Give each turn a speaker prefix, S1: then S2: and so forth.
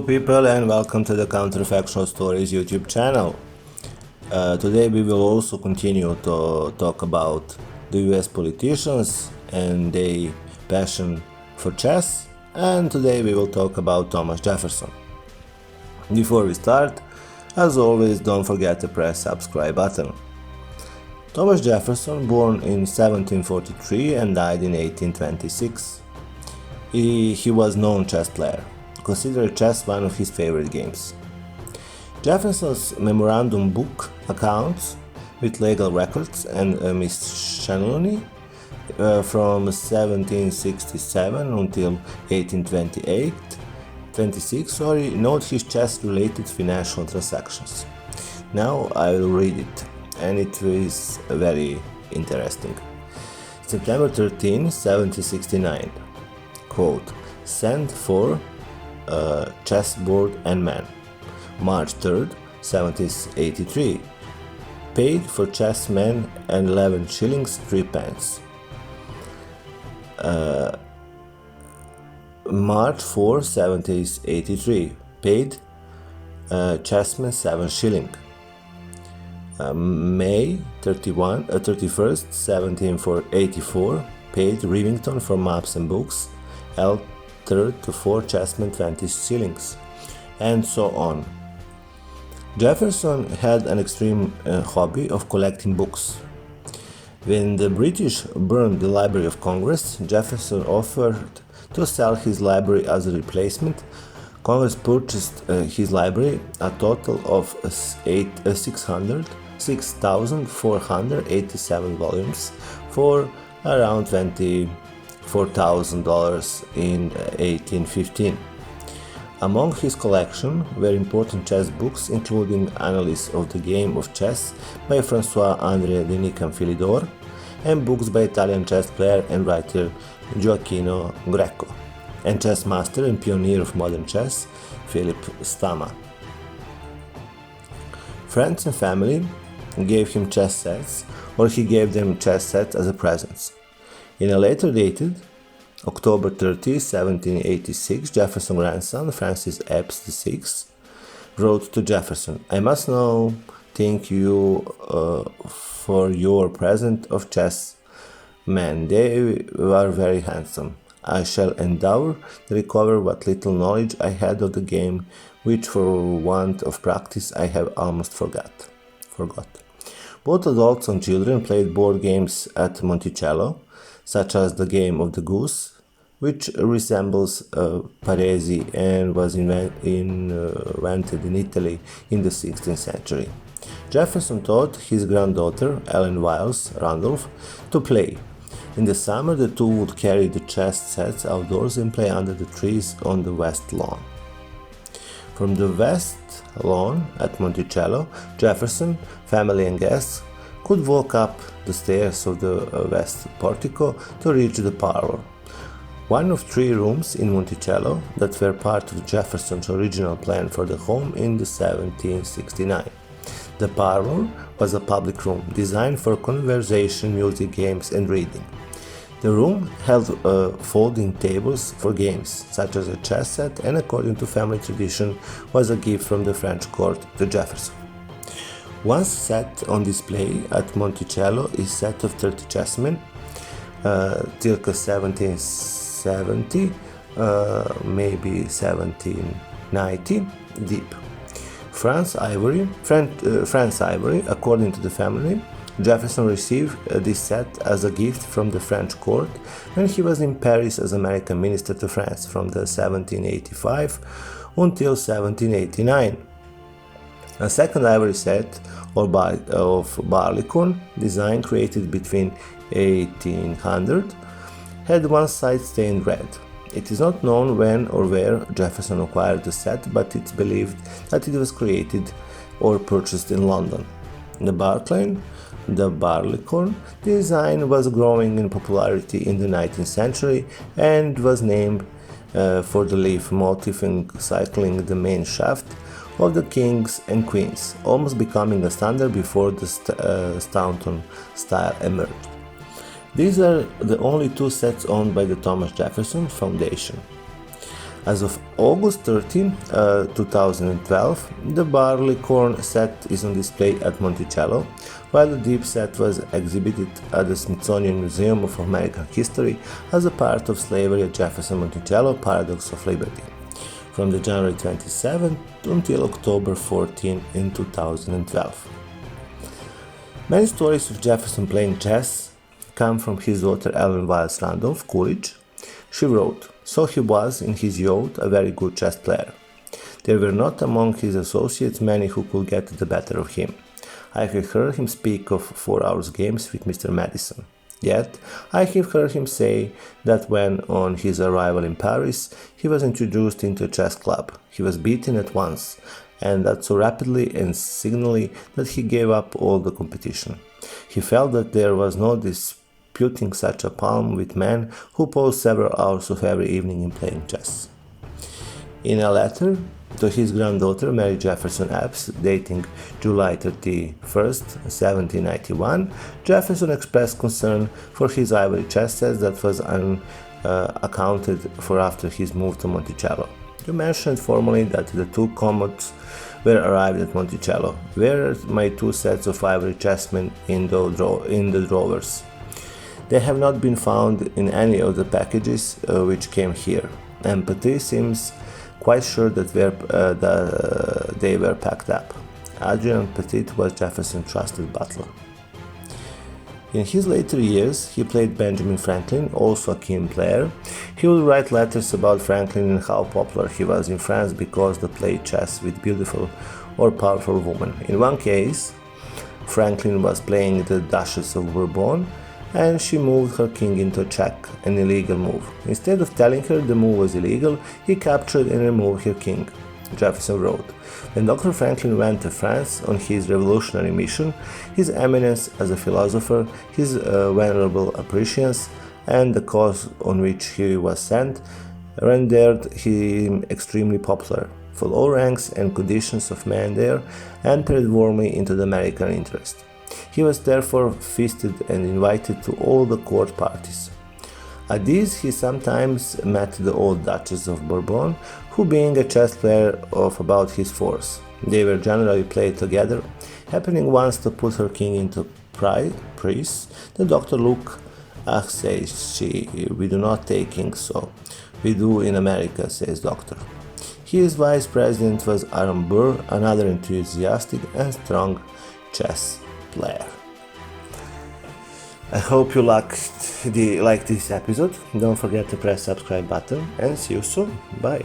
S1: Hello people and welcome to the Counterfactual Stories YouTube channel. Today we will also continue to talk about the US politicians and their passion for chess, and today we will talk about Thomas Jefferson. Before we start, as always, don't forget to press subscribe button. Thomas Jefferson, born in 1743 and died in 1826. He was known chess player, considered chess one of his favorite games. Jefferson's memorandum book accounts with legal records and miscellany from 1767 until 1826 note his chess-related financial transactions. Now I will read it, and it is very interesting. September 13, 1769. Quote, sent for chessboard and man. March 3rd, 1783. Paid for chessmen and 11 shillings 3 pence. March 4, 1783. Paid chessmen 7 shilling. May 31st, 1784. Paid Rivington for maps and books. L3 to 4 chessmen 20 shillings, and so on. Jefferson had an extreme hobby of collecting books. When the British burned the Library of Congress, Jefferson offered to sell his library as a replacement. Congress purchased his library, a total of 6,487 volumes, for around $24,000 in 1815. Among his collection were important chess books, including Analysis of the Game of Chess by François-André de Nicamphilidor, and books by Italian chess player and writer Gioacchino Greco, and chess master and pioneer of modern chess Philip Stama. Friends and family gave him chess sets, or he gave them chess sets as a present. In a letter dated October 30, 1786, Jefferson's grandson, Francis Epps VI, wrote to Jefferson, I must now thank you for your present of chess men. They were very handsome. I shall endeavor to recover what little knowledge I had of the game, which for want of practice I have almost forgot. Both adults and children played board games at Monticello, such as the game of the goose, which resembles Paresi and was invented in Italy in the 16th century. Jefferson taught his granddaughter, Ellen Wiles Randolph, to play. In the summer, the two would carry the chess sets outdoors and play under the trees on the west lawn. From the west lawn at Monticello, Jefferson, family and guests could walk up the stairs of the west portico to reach the parlor, one of 3 rooms in Monticello that were part of Jefferson's original plan for the home in 1769. The parlor was a public room designed for conversation, music, games, and reading. The room held folding tables for games, such as a chess set, and according to family tradition, was a gift from the French court to Jefferson. One set on display at Monticello is a set of 30 chessmen, circa 1770, maybe 1790 deep. France ivory, according to the family. Jefferson received this set as a gift from the French court when he was in Paris as American minister to France from 1785 until 1789. A second ivory set of barleycorn, design created between 1800, had one side stained red. It is not known when or where Jefferson acquired the set, but it's believed that it was created or purchased in London. The barleycorn design was growing in popularity in the 19th century and was named for the leaf motif encircling the main shaft of the kings and queens, almost becoming a standard before the Staunton style emerged. These are the only 2 sets owned by the Thomas Jefferson Foundation. As of August 13, 2012, the barleycorn set is on display at Monticello, while the deep set was exhibited at the Smithsonian Museum of American History as a part of Slavery at Jefferson Monticello Paradox of Liberty, from the January 27 until October 14 in 2012. Many stories of Jefferson playing chess come from his daughter Ellen Wiles Randolph Coolidge. She wrote, "So he was, in his youth, a very good chess player. There were not among his associates many who could get the better of him. I have heard him speak of 4 hours games with Mr. Madison. Yet, I have heard him say that when, on his arrival in Paris, he was introduced into a chess club, he was beaten at once, and that so rapidly and signally that he gave up all the competition. He felt that there was no disputing such a palm with men who posed several hours of every evening in playing chess." In a letter to his granddaughter Mary Jefferson Epps, dating July 31st, 1791, Jefferson expressed concern for his ivory chess set that was unaccounted for after his move to Monticello. You mentioned formally that the 2 commodes were arrived at Monticello. Where are my 2 sets of ivory chessmen in the drawers? They have not been found in any of the packages which came here, and Patrice seems quite sure that they were packed up. Adrian Petit was Jefferson's trusted butler. In his later years, he played Benjamin Franklin, also a keen player. He would write letters about Franklin and how popular he was in France because they played chess with beautiful or powerful women. In one case, Franklin was playing the Duchess of Bourbon, and she moved her king into a check, an illegal move. Instead of telling her the move was illegal, he captured and removed her king. Jefferson wrote, "When Dr. Franklin went to France on his revolutionary mission, his eminence as a philosopher, his venerable appreciation, and the cause on which he was sent rendered him extremely popular, for all ranks and conditions of men there entered warmly into the American interest. He was therefore feasted and invited to all the court parties. At these he sometimes met the old Duchess of Bourbon, who being a chess player of about his force, they were generally played together. Happening once to put her king into prize, the doctor looked, 'Ah,' says she, 'we do not take kings so. We do in America,' says doctor." His vice president was Aaron Burr, another enthusiastic and strong chess player. I hope you liked this episode. Don't forget to press subscribe button and see you soon. Bye.